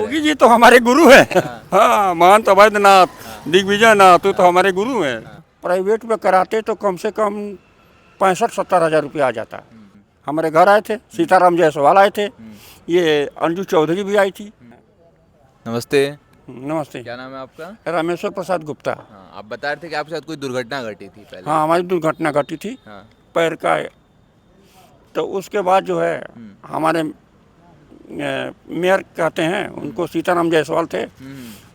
योगी जी तो हमारे गुरु हैं। हाँ, महंत अवैधनाथ, दिग्विजय नाथ तो हमारे गुरु हैं। प्राइवेट में कराते तो कम से कम 65-70 हज़ार रुपया आ जाता। हमारे घर आए थे, सीताराम जायसवाल आए थे, ये अंजू चौधरी भी आई थी। नमस्ते, नमस्ते। क्या नाम है आपका? रामेश्वर प्रसाद गुप्ता। हाँ, आप बता रहे थे कि आपके साथ कोई दुर्घटना घटी थी पहले। हाँ, हमारी दुर्घटना घटी थी हाँ, पैर का। तो उसके बाद जो है हमारे मेयर कहते हैं उनको, सीताराम जायसवाल थे,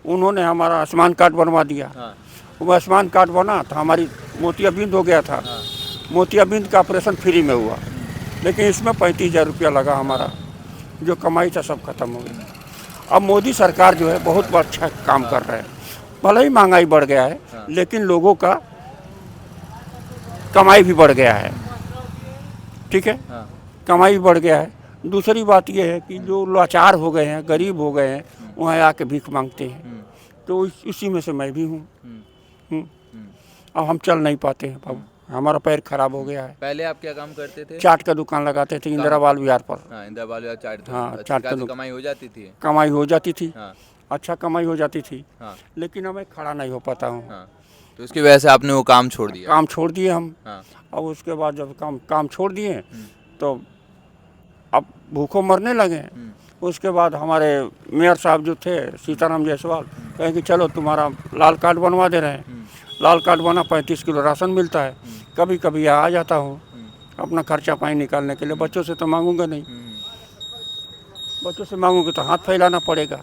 उन्होंने हमारा आयुष्मान कार्ड बनवा दिया। हाँ, वो आयुष्मान कार्ड बना तो हमारी मोतियाबिंद हो गया था। मोतियाबिंद का ऑपरेशन फ्री में हुआ, लेकिन इसमें 35,000 रुपया लगा। हमारा जो कमाई था सब खत्म हो गया। अब मोदी सरकार जो है बहुत अच्छा काम कर रहे हैं। भले ही महंगाई बढ़ गया है, लेकिन लोगों का कमाई भी बढ़ गया है। ठीक है, कमाई भी बढ़ गया है। दूसरी बात यह है कि जो लाचार हो गए हैं, गरीब हो गए हैं, वहाँ आके भीख मांगते हैं। तो इसी में से मैं भी हूँ। अब हम चल नहीं पाते हैं बाबू, हमारा पैर खराब हो गया है। पहले आप क्या काम करते थे? चाट का दुकान लगाते थे इंदिरा बाल विहार पर। हाँ, इंदिरा बाल विहार चाट। हाँ, अच्छी चाट का खासी कमाई हो जाती थी। कमाई हो जाती थी। हाँ, अच्छा कमाई हो जाती थी, हाँ, लेकिन अब मैं खड़ा नहीं हो पाता हूँ। हाँ, तो उसकी वजह से आपने वो काम छोड़ दिया। काम छोड़ दिए हम। हाँ, अब उसके बाद जब काम छोड़ दिए तो अब भूखों मरने लगे। उसके बाद हमारे मेयर साहब जो थे सीताराम जायसवाल कहे कि चलो तुम्हारा लाल कार्ड बनवा दे रहे हैं। लाल कार्ड बना, 35 किलो राशन मिलता है। कभी कभी आ जाता हूँ अपना खर्चा पानी निकालने के लिए। बच्चों से तो मांगूंगा नहीं, बच्चों से मांगूंगा तो हाथ फैलाना पड़ेगा।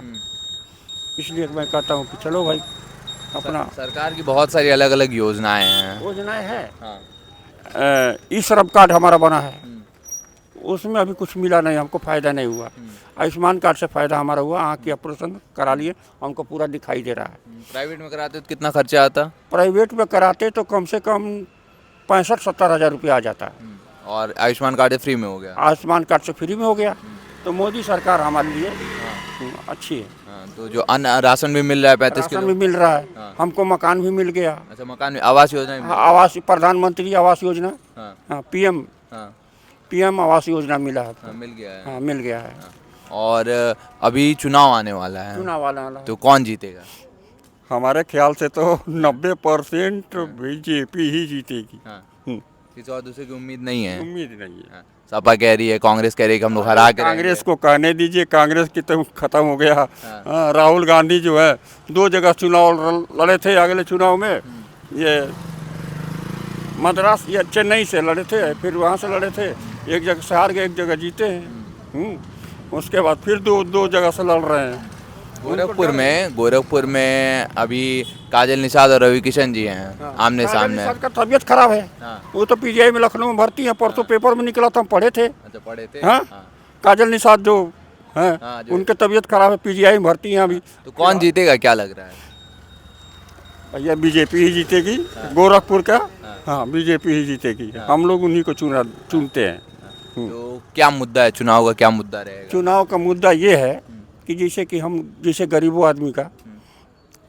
इसलिए मैं कहता हूँ कि चलो भाई अपना। सरकार की बहुत सारी अलग अलग योजनाएं हैं। योजनाएं है। हाँ, ई श्रम कार्ड हमारा बना है, उसमें अभी कुछ मिला नहीं, हमको फ़ायदा नहीं हुआ। आयुष्मान कार्ड से फ़ायदा हमारा हुआ, आँख की ऑपरेशन करा लिए, हमको पूरा दिखाई दे रहा है। प्राइवेट में कराते तो कितना खर्चा आता? प्राइवेट में कराते तो कम से कम 65-70 हज़ार रुपया आ जाता। और आयुष्मान कार्ड फ्री में हो गया। आयुष्मान कार्ड से फ्री में हो गया। तो मोदी सरकार हमारे लिए अच्छी है। हाँ, तो जो अन्न राशन भी मिल रहा है 35 राशन किलो। भी मिल रहा है, हमको मकान भी मिल गया। अच्छा, मकान में आवास योजना भी मिल रहा है। आवास, प्रधानमंत्री आवास योजना, हाँ, हाँ, हाँ, पीएम आवास योजना मिला है। हाँ, मिल गया है। हाँ, मिल गया है। और अभी चुनाव आने वाला है, चुनाव वाला तो कौन जीतेगा? हमारे ख्याल से तो 90% बीजेपी ही जीतेगी। हाँ, किसी और दूसरे की उम्मीद नहीं है। उम्मीद नहीं है। हाँ, सपा कह रही है, कांग्रेस कह रही है कि हम लोग हरा के कांग्रेस को कहने दीजिए, कांग्रेस की तो खत्म हो गया। हाँ। हाँ, राहुल गांधी जो है 2 जगह चुनाव लड़े थे। अगले चुनाव में ये मद्रास या चेन्नई से लड़े थे, फिर वहाँ से लड़े थे, एक जगह से हार गए, एक जगह जीते हैं। उसके बाद फिर दो जगह से लड़ रहे हैं। गोरखपुर में अभी काजल निषाद और रवि किशन जी हैं आमने सामने। का तबीयत खराब है। हाँ। वो तो पीजीआई में लखनऊ में भर्ती है। परसों पेपर में निकला था, हम पढ़े थे। अच्छा, पढ़े थे। हाँ, काजल निषाद जो हैं, हाँ, जो उनकी तबीयत खराब है, पीजीआई में भर्ती हैं अभी। तो कौन जीतेगा, क्या लग रहा है? भैया बीजेपी ही जीतेगी। गोरखपुर का, हाँ, बीजेपी ही जीतेगी। हम लोग उन्हीं को चुनते हैं। तो क्या मुद्दा है, चुनाव का क्या मुद्दा रहेगा? चुनाव का मुद्दा ये है कि जैसे कि हम जैसे गरीबों आदमी का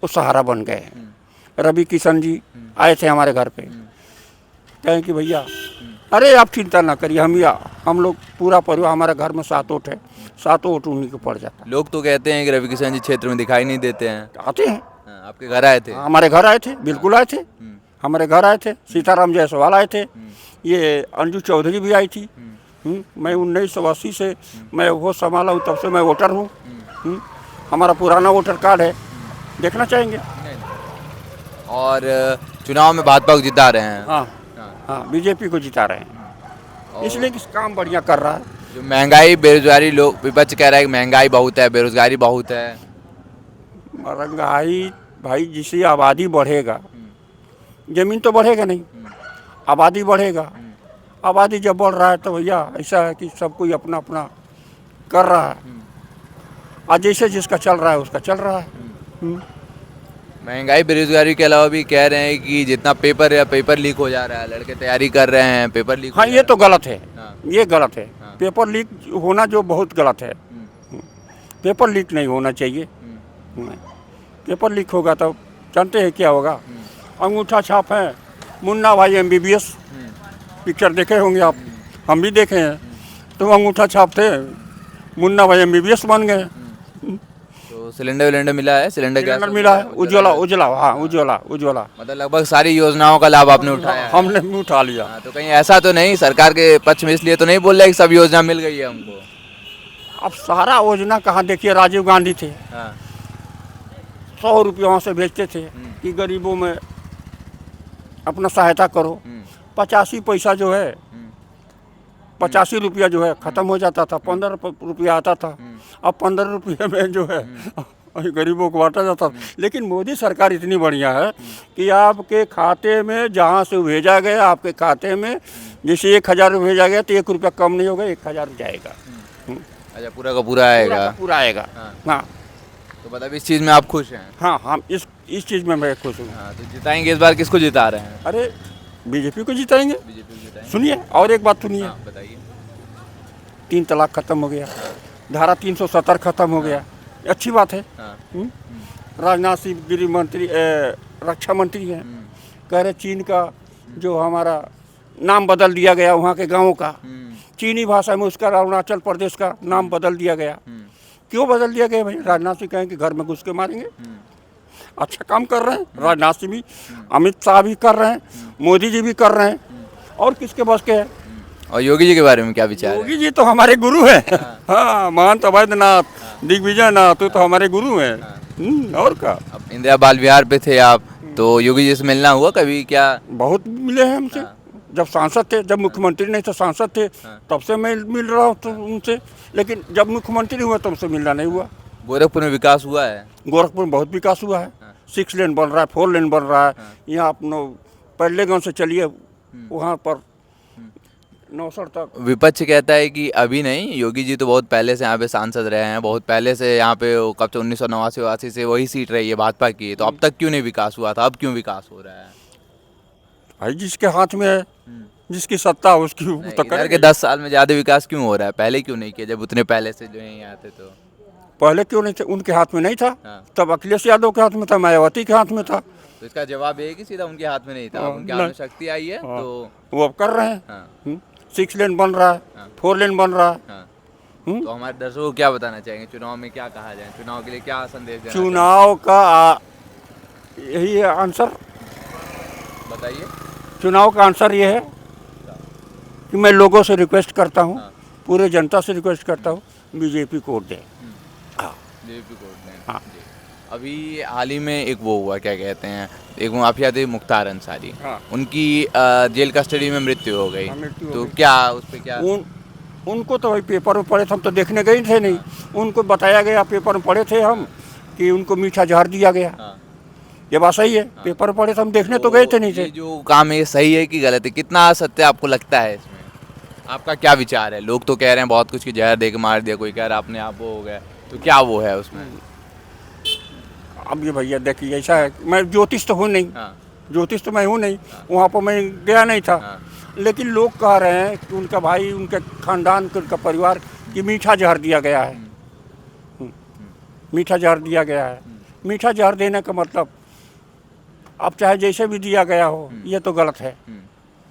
वो सहारा बन गए हैं। रवि किशन जी आए थे हमारे घर पे, कहें कि भैया अरे आप चिंता ना करिए, हम लोग पूरा परिवार, हमारे घर में 7 वोट है, 7 वोट उन्हीं को पड़ जाता है। लोग तो कहते हैं कि रवि किशन जी क्षेत्र में दिखाई नहीं देते हैं। आते हैं, आपके घर आए थे? हमारे घर आए थे, बिल्कुल आए थे। हमारे घर आए थे, सीताराम जायसवाल आए थे, ये अंजू चौधरी भी आई थी। मैं 1980 से मैं वो संभाला हूँ, तब से मैं वोटर हूँ। हमारा पुराना वोटर कार्ड है, देखना चाहेंगे। और चुनाव में भाजपा को जिता रहे हैं। हाँ, हाँ, बीजेपी को जिता रहे हैं, इसलिए कि काम बढ़िया कर रहा है। जो महंगाई बेरोजगारी, लोग विपक्ष कह रहा है कि महंगाई बहुत है, बेरोजगारी बहुत है। महंगाई भाई, जिससे आबादी बढ़ेगा, जमीन तो बढ़ेगा नहीं, आबादी बढ़ेगा। आबादी जब बढ़ रहा है तो भैया ऐसा है कि सब कोई अपना अपना कर रहा है, और जैसे जिसका चल रहा है उसका चल रहा है। महंगाई बेरोजगारी के अलावा भी कह रहे हैं कि जितना पेपर लीक हो जा रहा है, लड़के तैयारी कर रहे हैं, पेपर लीक। हाँ, ये तो गलत है। हाँ। ये गलत है। हाँ। पेपर लीक होना जो बहुत गलत है। पेपर लीक नहीं होना चाहिए। नहीं, पेपर लीक होगा तो जानते हैं क्या होगा। अंगूठा छाप है, मुन्ना भाई MBBS पिक्चर देखे होंगे आप, हम भी देखे हैं। तो अंगूठा छाप थे, मुन्ना भाई MBBS बन गए। तो सिलेंडर मिला है, सिलेंडर गैस सिलेंडर मिला है, उज्ज्वला उज्ज्वला, हाँ उज्ज्वला मतलब लगभग सारी योजनाओं का लाभ आपने उठाया है। हमने भी उठा लिया। हाँ, तो कहीं ऐसा तो नहीं सरकार के पक्ष में इसलिए तो नहीं बोल रहे कि सब योजना मिल गई है हमको? अब सारा योजना कहाँ, देखिए राजीव गांधी थे, हाँ 100 रुपये वहाँ से भेजते थे कि गरीबों में अपना सहायता करो। 85 पैसा जो है, 85 रुपया जो है ख़त्म हो जाता था, 15 रुपया आता था। अब 15 रुपये में जो है गरीबों को बांटा जाता था। लेकिन मोदी सरकार इतनी बढ़िया है कि आपके खाते में जहाँ से भेजा गया, आपके खाते में जैसे 1000 भेजा गया तो 1 रुपया कम नहीं होगा, 1000 जाएगा। अच्छा, पूरा का पूरा आएगा? पूरा आएगा। हाँ, तो मतलब इस चीज़ में आप खुश हैं? हाँ हम इस चीज़ में मैं खुश हूँ। हाँ, तो जिताएंगे इस बार, किसको जिता रहे हैं? अरे बीजेपी को जिताएंगे। बीजेपी को जिताएंगे। सुनिए और एक बात सुनिए, हाँ बताइए। 3 तलाक खत्म हो गया, धारा 370 खत्म हो गया, अच्छी बात है। हाँ राजनाथ सिंह गृह मंत्री रक्षा मंत्री हैं, कह रहे चीन का जो हमारा नाम बदल दिया गया, वहाँ के गाँवों का चीनी भाषा में उसका अरुणाचल प्रदेश का नाम बदल दिया गया। क्यों बदल दिया गया भाई? राजनाथ सिंह कहें कि घर में घुस के मारेंगे। अच्छा काम कर रहे हैं राजनाथ सिंह भी, अमित शाह भी कर रहे हैं, मोदी जी भी कर रहे हैं, और किसके बस के है? और योगी जी के बारे में क्या विचार है? योगी जी तो हमारे गुरु हैं। हाँ, महंत अवैधनाथ दिग्विजय नाथ तो हमारे गुरु हैं। और क्या? अब इंदिरा बाल विहार पे थे आप, तो योगी जी से मिलना हुआ कभी क्या? बहुत मिले हैं हमसे। जब सांसद थे, जब मुख्यमंत्री नहीं थे सांसद थे, तब से मैं मिल रहा हूँ तो उनसे, लेकिन जब मुख्यमंत्री हुआ तब से मिलना नहीं हुआ। गोरखपुर में विकास हुआ है? गोरखपुर में बहुत विकास हुआ है, 6 लेन बन रहा है, 4 लेन बन रहा है। यहाँ अपना पहले गाँव से चलिए वहाँ पर नौसर तक। विपक्ष कहता है कि अभी नहीं, योगी जी तो बहुत पहले से यहाँ पे सांसद रहे हैं, बहुत पहले से यहाँ पे कब से 1989-88 से वही सीट रही है भाजपा की, तो अब तक क्यों नहीं विकास हुआ था, अब क्यों विकास हो रहा है? भाई जिसके हाथ में है, जिसकी सत्ता है उसकी तो इधर करेगा। के 10 साल में ज़्यादा विकास क्यों हो रहा है? पहले क्यों नहीं किया जब उतने पहले से जो है यहाँ आते? तो पहले क्यों नहीं थे? उनके हाथ में नहीं था। हाँ। तब अखिलेश यादव के हाथ में था, मायावती के हाथ में था। तो इसका जवाब ये है कि सीधा उनके हाथ में नहीं था, अब उनके हाथ में शक्ति आई है तो वो अब कर रहे हैं। हाँ 6 लेन बन रहा है, 4 लेन बन रहा है। हाँ। तो हमारे दर्शकों को क्या बताना चाहेंगे, चुनाव में क्या कहा जाए, चुनाव के लिए क्या संदेश देना चुनाव का यही है आंसर। बताइए। चुनाव का आंसर ये है कि मैं लोगों से रिक्वेस्ट करता हूँ, पूरे जनता से रिक्वेस्ट करता हूँ, बीजेपी को वोट दें। हाँ बीजेपी को वोट दें। हाँ। जी। अभी हाल ही में एक वो हुआ, क्या कहते हैं, एक माफिया थे मुख्तार अंसारी, हाँ। उनकी जेल कस्टडी में मृत्यु हो गई। हाँ, मृत्यु हो तो गई। क्या उस पर क्या? उनको तो भाई पेपर में पढ़े थे, हम तो देखने गए थे नहीं। उनको बताया गया, पेपर में पढ़े थे हम कि उनको मीठा जहर दिया गया। हाँ। ये बात सही है, पेपर में पढ़े थे, हम देखने तो गए थे नहीं थे। ये जो काम है ये सही है कि गलत है, कितना सत्य आपको लगता है इसमें? आपका क्या विचार है? लोग तो कह रहे हैं बहुत कुछ की जहर दे के मार दिया, कोई कह रहा है अपने आप वो हो गया, तो क्या वो है उसमें? अब ये भैया देखिए ऐसा है, मैं ज्योतिष तो हूँ नहीं, हाँ। ज्योतिष तो मैं हूँ नहीं, वहाँ पर मैं गया नहीं था। हाँ। लेकिन लोग कह रहे हैं कि उनका भाई, उनके खानदान के, उनका परिवार की मीठा जहर दिया गया है। मीठा जहर दिया गया है। मीठा जहर देने का मतलब अब चाहे जैसे भी दिया गया हो, ये तो गलत है।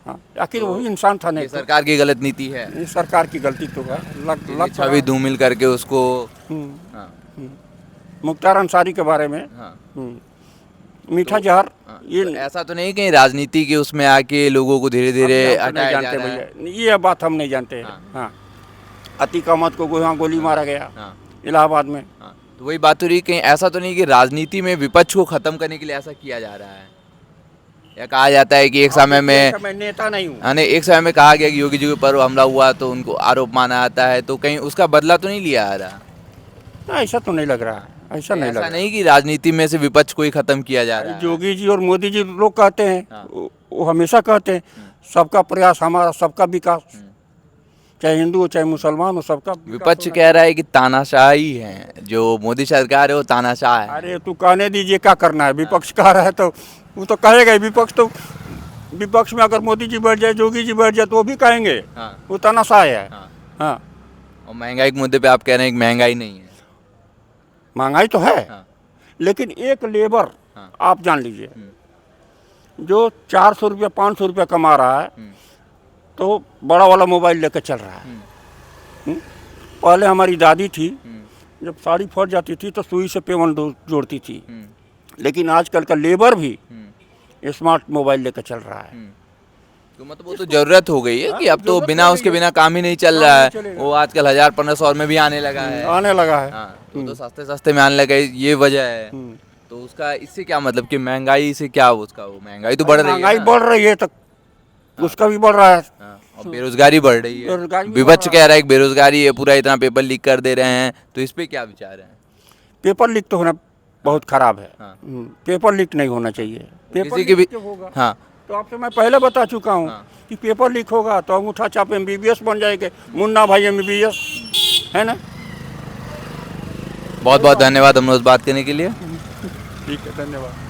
हाँ, आखिर वही इंसान था नहीं ये सरकार की गलत नीति है, ये सरकार की गलती तो है। लग छवि धूमिल करके उसको। हाँ। मुख्तार अंसारी के बारे में हाँ। मीठा जहर, ये तो ऐसा तो नहीं कहीं राजनीति के उसमें आके लोगों को धीरे धीरे हम नहीं हटाया जा जानते रहा है? भैया, ये बात हम नहीं जानते। हाँ, अतीक अहमद को वहाँ गोली मारा गया हाँ। इलाहाबाद में। हाँ। तो वही बात हो रही, कहीं ऐसा तो नहीं कि राजनीति में विपक्ष को खत्म करने के लिए ऐसा किया जा रहा है? या कहा जाता है कि एक समय में, मैं नेता नहीं हूँ। हाँ, एक समय में कहा गया कि योगी जी के ऊपर हमला हुआ तो उनको आरोप माना जाता है, तो कहीं उसका बदला तो नहीं लिया जा रहा? ऐसा तो नहीं लग रहा, ऐसा नहीं लग ऐसा रहा। नहीं कि राजनीति में से विपक्ष को ही खत्म किया जा रहा है? योगी जी और मोदी जी लोग कहते हैं, हाँ। वो हमेशा कहते हैं सबका प्रयास हमारा, सबका विकास, चाहे हिंदू हो चाहे मुसलमान हो, सबका विकास विपक्ष होना कह रहा है कि तानाशाही है, जो मोदी सरकार है वो तानाशाह है। अरे तू कहने दीजिए, क्या करना है। विपक्ष कह रहा है तो वो तो कहेगा ही। विपक्ष तो, विपक्ष में अगर मोदी जी बैठ जाए, योगी जी बैठ जाए तो वो भी कहेंगे हाँ। वो तानाशाह है। हाँ। हाँ, और महंगाई के मुद्दे पे आप कह रहे हैं कि महंगाई नहीं है? महंगाई तो है, हाँ। लेकिन एक लेबर, हाँ। आप जान लीजिए, जो 400 रुपया 500 रुपया कमा रहा है, तो बड़ा वाला मोबाइल लेकर चल रहा है। पहले हमारी दादी थी, जब साड़ी फट जाती थी तो सुई से पेमेंट जोड़ती थी, लेकिन आजकल का लेबर भी स्मार्ट मोबाइल लेकर चल रहा है। तो मतलब वो तो जरूरत हो गई है कि अब तो जरूरत बिना हो उसके गई है। बिना काम ही नहीं चल काम रहा नहीं है। चलेगा। वो आजकल 1000-1500 में भी आने लगा है। आने लगा है। हाँ, तो सस्ते सस्ते में आने लगा है, ये वजह है। हम्म। तो उसका इससे क्या मतलब कि महंगाई से क्या उसका, वो महंगाई तो बढ़ रही है महंगाई ना। बढ़ रही है तो उसका भी बढ़ रहा है। हाँ, और बेरोजगारी बढ़ रही है। बेरोजगारी भी विपक्ष बढ़ कह रहा है कि बेरोजगारी है, पूरा इतना पेपर लीक कर दे रहे हैं, तो इस पे क्या विचार है? पेपर लीक तो होना बहुत खराब है। हाँ। पेपर लीक नहीं होना चाहिए। पेपर किसी के भी लीक जब होगा हाँ तो आपसे मैं पहले बता चुका हूँ हाँ। कि पेपर लीक होगा तो अंगूठा छाप MBBS बन जाएंगे, मुन्ना भाई MBBS, है ना। बहुत बहुत धन्यवाद हमने उस बात करने के लिए। ठीक है, धन्यवाद।